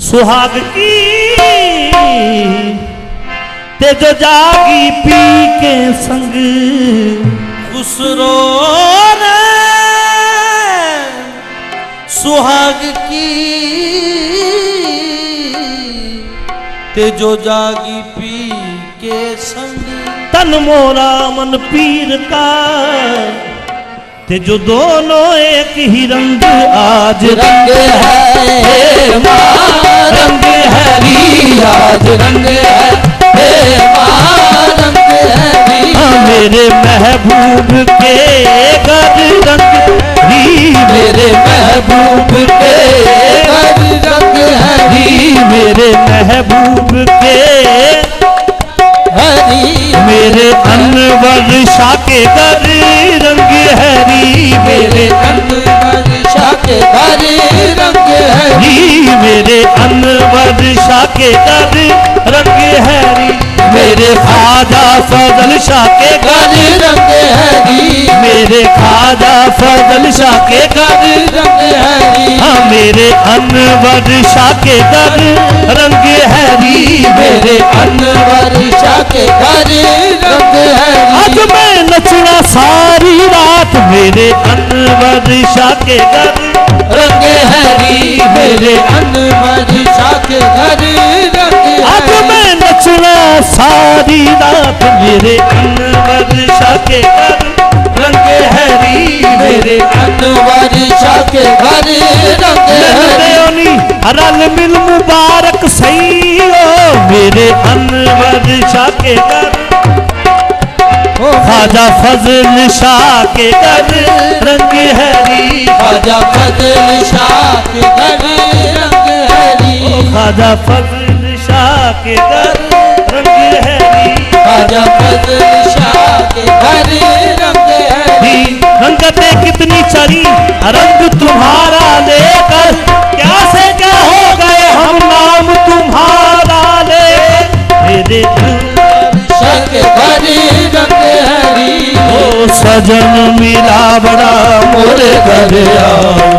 सुहाग की ते जो जागी पी के संग खुसरो ने सुहाग की ते जो जागी पी के संग तन मोरा मन पीर का ते जो दोनों एक ही रंग आज रंग है माँ रंग है री आज रंग है माँ रंग है री मेरे महबूब के घर रंग री मेरे महबूब के घर रंग है री मेरे महबूब के हरी मेरे अनवर शाह के घर रंग हरी मेरे अनवर शाह के घर रंग हरी मेरे अनवर शाह के घर रंग हरी मेरे ख्वाजा फजल शाह के घर रंग हरी मेरे ख्वाजा फजल शाह के घर रंग हरी हाँ मेरे अनवर शाह के घर रंग हरी मेरे अनवर शाह के घर रंग हरी आज मैं नचना सारी रात मेरे अनवर शाह के घर रंग हरी मेरे अनवर शाह के घर रंग आज मैं नचना सारी रात मेरे अनवर शाह के घर रंग हरी मेरे अनवर शाह के घर रंग हरी रल मिल मुबारक सही हो मेरे अनवर शाह के घर ख्वाजा फजल शाह के घर रंग हरी ख्वाजा फजल शाह के घर रंग हरी ख्वाजा फजल शाह के घर रंग हरी ख्वाजा फजल शाह के घर रंग हरी रंगते कितनी चढ़ी रंग तुम्हारा लेकर क्या से क्या हो गए हम नाम तुम्हारा ले मेरे शाह के घर रंग हरी ओ सजन मिला बड़ा मोरे घर आओ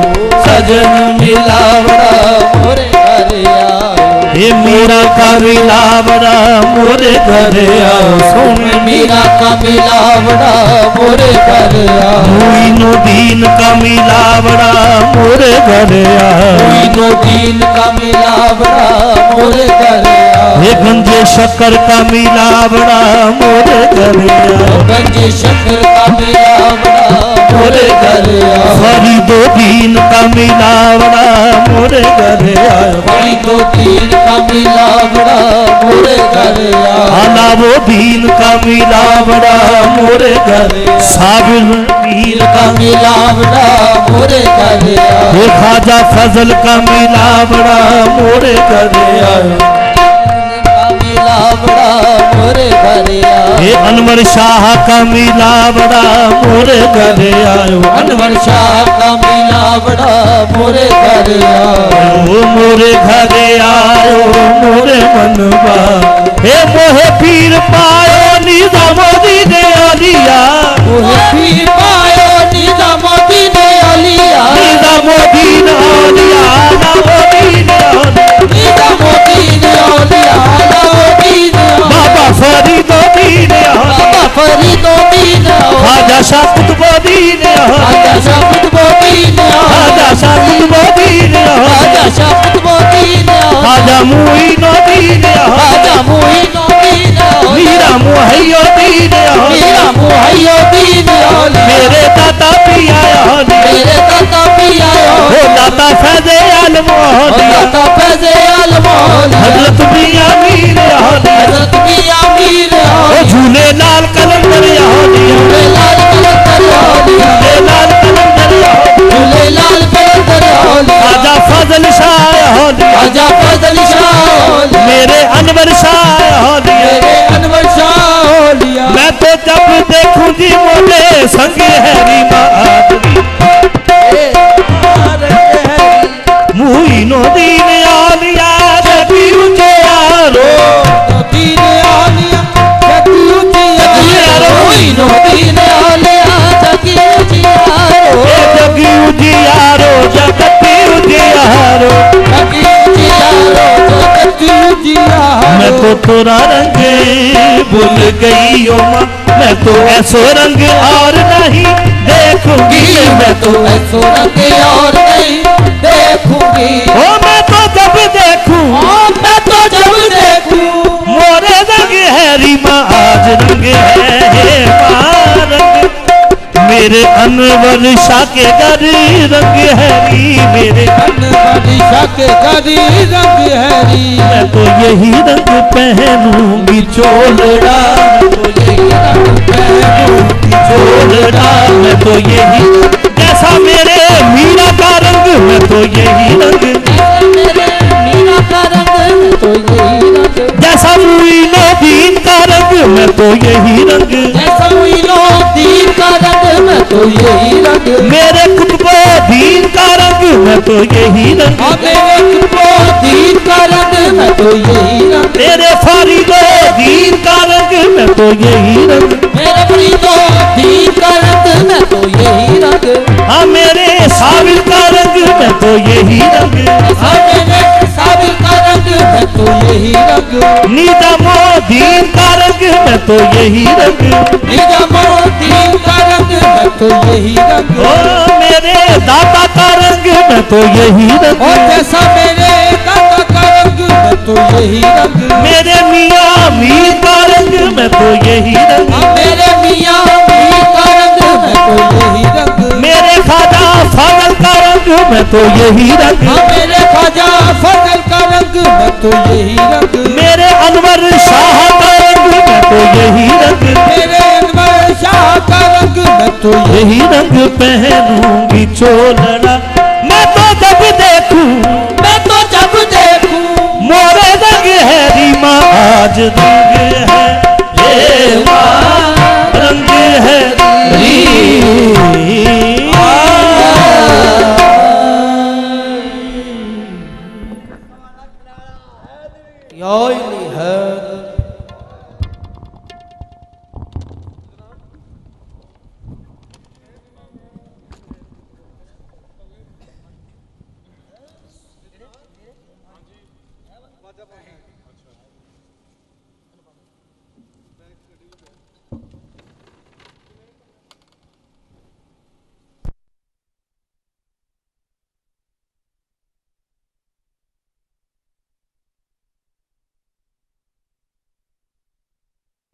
सजन मिला बड़ा मोरे घर आओ हे मीरा का मिला बड़ा मोरे घर आओ सोन मीरा का मिला बड़ा मोरे घर आओ मोइनो दीन का मिला बड़ा मोरे घर आओ मोइनो दीन का मिला बड़ा मोरे घर आओ हे गंजे शक्कर का मिला बड़ा मोरे घर आओ गंजे शक्कर का मिला बड़ा मोरे घर आओ फरीदो दीन का मिला बड़ा मोरे घर आओ फरीदो दीन का मिला बड़ा मोरे घर आओ अलावो दीन का मिला बड़ा मोरे घर साबिर पीर का मिला बड़ा मोरे घर आओ हे ख्वाजा फजल का मिला बड़ा मोरे घर आयो मिला बड़ा मोरे घर आओ हे अनवर शाह का मिला बड़ा मोरे घर आयो अनवर शाह का मिला बड़ा मोरे घर आओ ओ मोरे घर आयो मोरे मनवा हे मोहे पीर पायो निजामुद्दीन अलिया मोहे पीर पायो निजामुद्दीन अलिया निजामुद्दीन अलिया निजामुद्दीन निजामुद्दीन अलिया अलाउद्दीन बाबा फरीदुद्दीन बाबा फरीदुद्दीन ख्वाजा शाह कुतुबुद्दीन ख्वाजा शाह कुतुबुद्दीन ख्वाजा शाह कुतुबुद्दीन ख्वाजा शाह कुतुबुद्दीन ख्वाजा मुईनुद्दीन ख्वाजा मुईनुद्दीन मीरा मुहैयुद्दीन मीरा मुहैयुद्दीन मेरे दाता पिया मेरे दाता पिया ओ दाता फैज़े आलम दाता फैज़े आलम हजरत मियां मीर हजरत मियां मीर ओ झूले लाल कलंदर झूले लाल कलंदर झूले लाल कलंदर झूले लाल कलंदर ख्वाजा फजल शाह ख्वाजा फजल शाह मेरे अनवर शाह मेरे अनवर शाह लिया मैं तो जब देखूं जी मोटे संग हैरी मुईनुद्दीन आलिया जगी ऊंचे यारो दीन आलिया जगी ऊंचे यारो मुईनुद्दीन आलिया जगी ऊंचे यारो जगी ऊंचे यारो जगती ऊंचे यारो जगी ऊंचे यारो तो तोरा रंग भूल गई ओ माँ, मैं तो ऐसो रंग और नहीं देखूंगी। मैं तो ऐसो रंग और नहीं देखूंगी। ओ मैं तो जब देखूं, मैं तो जब देखूं मोरे रंग है रीमा आज रंग है माँ रंग, मेरे अनवर शाह के घर रंग है री, मेरे बादशाह के गरी रंग हैरी। मैं तो यही रंग पहनूंगी चोलड़ा, तो यही रंग पहनूंगी चोलड़ा मैं तो यही, जैसा मेरे मीरा का रंग मैं तो यही रंग, मेरे मीरा का रंग तो यही रंग, जैसा मुइनो दीन का रंग मैं तो यही रंग, जैसा मीनो दीन का रंग मैं तो यही रंग, मेरे कुतुबो दीन का रंग मैं तो यही रंग, मेरे कुतुबो दीन का रंग मैं तो यही रंग, मेरे फरीदो दीन का रंग मैं तो यही रंग, मेरे फरीदो दीन का रंग मैं तो यही रंग, हाँ मेरे साबिल का रंग मैं तो यही रंग, मेरे साबिल का रंग मैं तो यही रंग, निजामो दीन का रंग मैं तो यही रंग, निजामो दीन का रंग मैं तो यही रंग, ओ मेरे दाता का रंग मैं तो यही रंग, और जैसा मेरे दादा का रंग मैं तो यही रंग, मेरे मियाँ मीर का रंग मैं तो यही रंग, मेरे मियाँ मीर का रंग मैं तो यही रंग, मेरे खाजा फाजल का रंग मैं तो यही रंग, मेरे ख्वाजा फजल का रंग मैं तो यही रंग, मेरे अनवर शाह का रंग मैं तो यही रंग, मेरे अनवर शाह का रंग मैं तो यही रंग पहनूंगी चोलड़ा, मैं तो जब देखूं मैं तो जब देखूं मोरे रंग है रीमा आज रंग